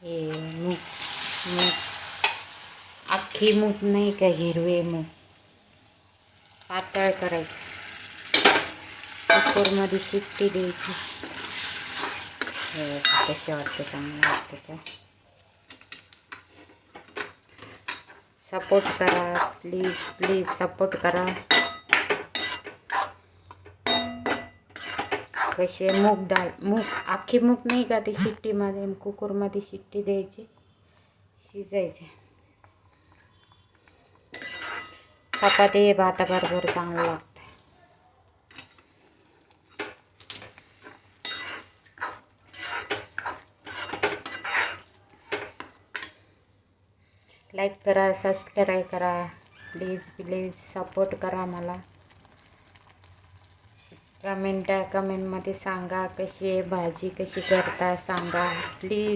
हे मूग मूग अख्खी मूग नाही का, हिरवे मूग पातळ करायचं, कुकरमध्ये शिट्टी द्यायची. हे कसे वाटते, चांगलं वाटतं का? सपोर्ट करा प्लीज प्लीज, सपोर्ट करा. कसे मूग डाळ, मूग अख्खी मूग नाही का, ती शिट्टीमध्ये कुकरमध्ये शिट्टी द्यायची, शिजायचे. चपाती भाताबरोबर चांगलं लागतं. लाईक करा, सबस्क्राईब करा, प्लीज प्लीज सपोर्ट करा मला. कमेंटमध्ये सांगा, कशी आहे भाजी, कशी करता सांगा प्लीज.